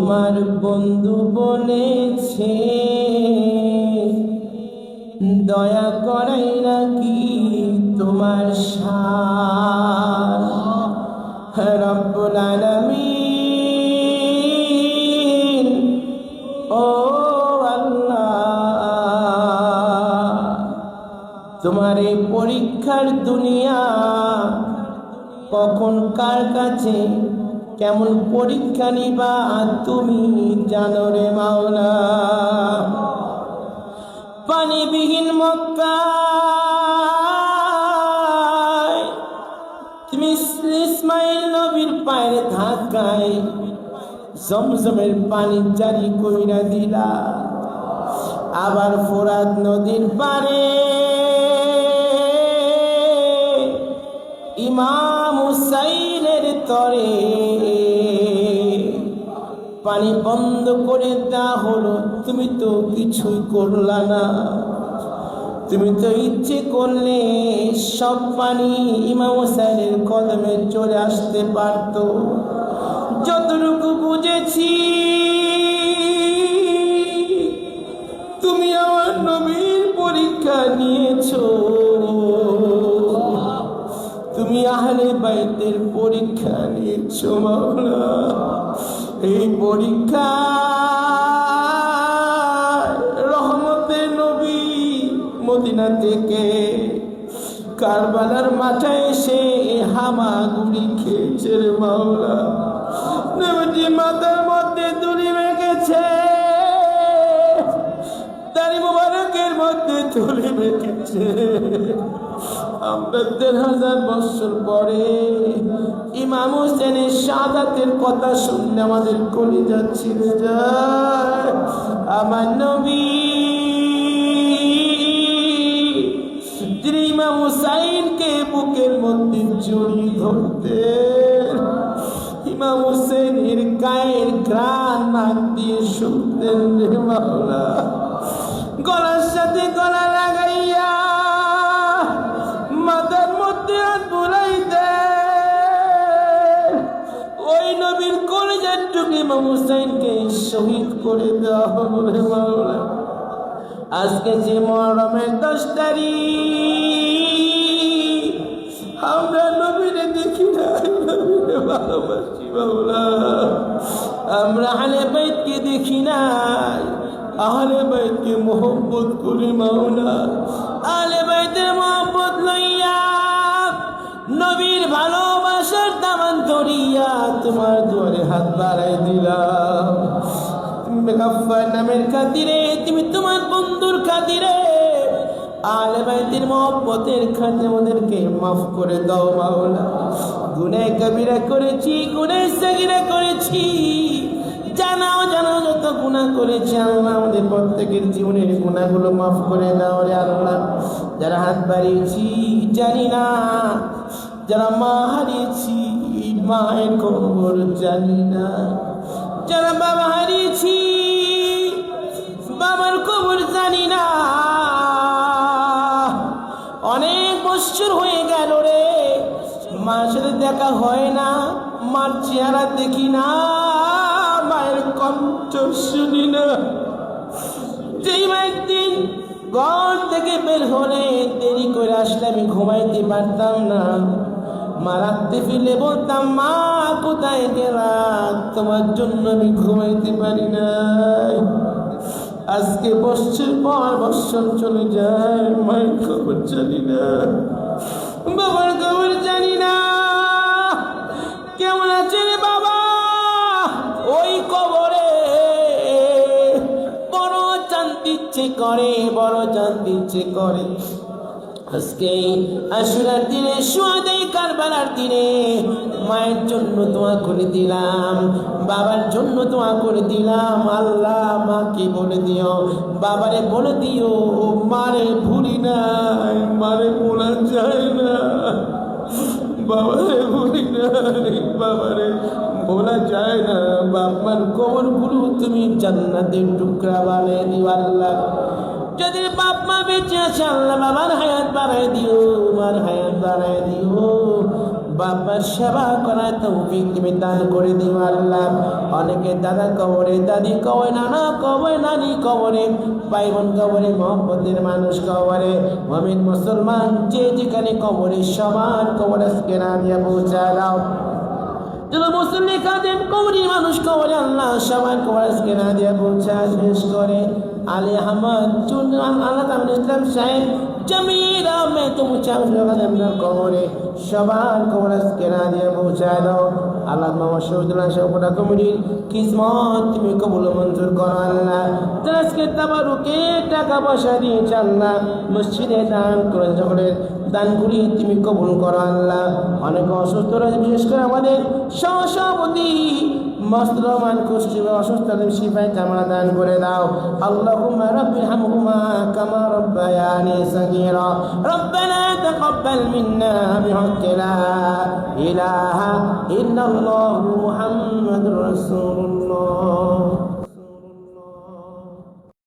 তোমার বন্ধু বলেছে দয়া করাই নাকি তোমার শান। রব্বুল আলামিন ও আল্লাহ, তোমার এই পরীক্ষার দুনিয়া কখন কার কাছে কেমন পরীক্ষা নিবা তুমি জানো রে মাওলা। পানিবিহীন মক্কায় তুমি ইসমাইল নবীর পায়ের ধাক্কায় জমজমের পানি জারি কইরা দিলা। আবার ফোরাত নদীর পারে ইমাম হুসাইনের তরে পানি বন্ধ করে দেওয়া হলো। তুমি তো কিছুই করলা না। তুমি তো ইচ্ছে করলে সব পানি ইমাম হুসাইনের কদমে চলে আসতে পারত। যতটুকু বুঝেছি তুমি আমার নবীর পরীক্ষা নিয়েছো, তুমি আহলে বাইতের পরীক্ষা নিয়েছো মাওলা। এই পরীক্ষা রহমতের নবী মদিনা থেকে কারবালার মাথায় এসে হামাগুড়ি খেয়েছে রে মাওলা। নবীজি মাথার মধ্যে তুলি মেখেছে, দাড়ি মুবারকের মধ্যে তুলি মেখেছে। আমরা ১,৫০০ বছর পরে ইমাম হোসেনের শাহাদাতের কথা শুনলে আমাদের কলিজা ছিঁড়ে যায়। আমার নবী যিনি ইমাম হুসাইনকে বুকের মধ্যে জড়িয়ে ধরতেন, ইমাম হুসেনের গায়ের ঘ্রাণ নাক দিয়ে শুনতেন রে মাওলা। গলার সাথে গলা লাগাইয়া মাথার মধ্যে হাত বুলাই দেন। ওই নবীর কলিজার টুকরো ইমাম হুসাইনকে শহীদ করে দেওয়া হলো রে মাওলা। আজকে যে মুহররমের 10 তারিখ, আমরা নবীরে দেখি না, নবীরে ভালোবাসি মাওলা। আমরা আহলে বাইতকে দেখি না, আহলে বাইতকে মোহব্বত করি মাওলা। আহলে বাইতের মোহব্বত লইয়া নবীর ভালোবাসার দামান ধরিয়া তোমার দুয়ারে হাত বাড়াই দিলাম। বেগাফার নামের খাতিরে, তুমি তোমার বন্ধুর খাতিরে, আহলে বাইতের মোহব্বতের খাতিরে আমাদেরকে মাফ করে দাও মাওলা। গুনাহ কবিরা করেছি, গুনাহ সগীরা করেছি, জানাও জানাও যত গুনাহ করেছি আল্লাহ আমাদের প্রত্যেকের জীবনের গুনাহগুলো মাফ করে দাও রে আল্লাহ। যারা হাত বাড়িয়েছি জানি না, যারা মা হারিয়েছি মায়ের খবর জানি না, যারা বাবা হারিয়েছি বাবার খবর জানি না। অনেক বছর হয়ে গেল রে, মার সাথে দেখা হয় না, মার চেহারা দেখি না, মায়ের কণ্ঠ শুনি না। যেই একদিন ঘর থেকে বের হলে দেরি করে আসলে আমি ঘুমাইতে পারতাম না। মা রাত্রে ফিরে বলতাম, মা কোথায় গেলা, তোমার জন্য আমি ঘুমাইতে পারি না। আজকে বছর পর বছর চলে যায়, মায়ের খবর জানি না, বাবার খবর জানি না। কেমন আছে রে বাবা? ওই কবরে বড় জানতে ইচ্ছে করে, বড় জানতে ইচ্ছে করে। আজকে আশুরার দিনে, সুহাদায়ে কারবালার দিনে মায়ের জন্য দোয়া করে দিলাম, বাবার জন্য দোয়া করে দিলাম। আল্লাহ মাকে বলে দিও, বাবারে বলে দিও, মারে ভুলি নাই, মারে ভোলা যায় না, বাবারে ভুলি নাই, বাবারে ভোলা যায় না। বাবার কবরগুলো তুমি জান্নাতের টুকরা বানিয়ে দিও আল্লাহ। যদি বাপ মা বেঁচে আছে আল্লাহ বাবার হায়াত বাড়াই দিও, মার হায়াত বাড়াই দিও। বাবার সেবা করার তৌফিক তুমি দান করে দিও আল্লাহ। অনেকে দাদা কবরে, দাদি কবরে, নানা কবরে, নানি কবরে, ভাই বোন কবরে, মহব্বতের মানুষ কবরে, মুমিন মুসলমান যে যেখানে কবরে সবার কবরে আজকে না দিয়ে পৌঁছা দাও। যারা মুসল্লি কাঁদেন কবরি মানুষ কবরে আল্লাহ সবার কবর আজকে না দিয়ে পৌঁছা শেষ করে আলী আহমদ আল্লাহ তাআলা ইসলাম সাহেব জমির আহমেদ তো মুচাউদ্দিন কবরে সবার কবর আজকে না দিয়ে পৌঁছা দাও আল্লাহ মামা শহীদুল্লাহ সাহেবরা কমিটির কিসমত তুমি কবুল মঞ্জুর করো আল্লাহ। যারা আজকে তাবারুকে টাকা পয়সা দিয়েছে আল্লাহ, মসজিদে দান করে সকলের দানগুলি তুমি কবুল করো আল্লাহ। অনেক অসুস্থ রয়েছে, বিশেষ করে আমাদের সহসভাপতি মস্ত রহমান কুষ্টি অসুস্থ শিফায় কামনা দান করে দাও। আল্লাহুম্মা রাব্বিরহামহুমা কামা রাব্বায়ানি সাগীরা রব্বানা তাকাব্বাল মিন্না বিহাক্কি লা ইলাহা ইল্লাল্লাহু মুহাম্মাদুর রাসূলুল্লাহ।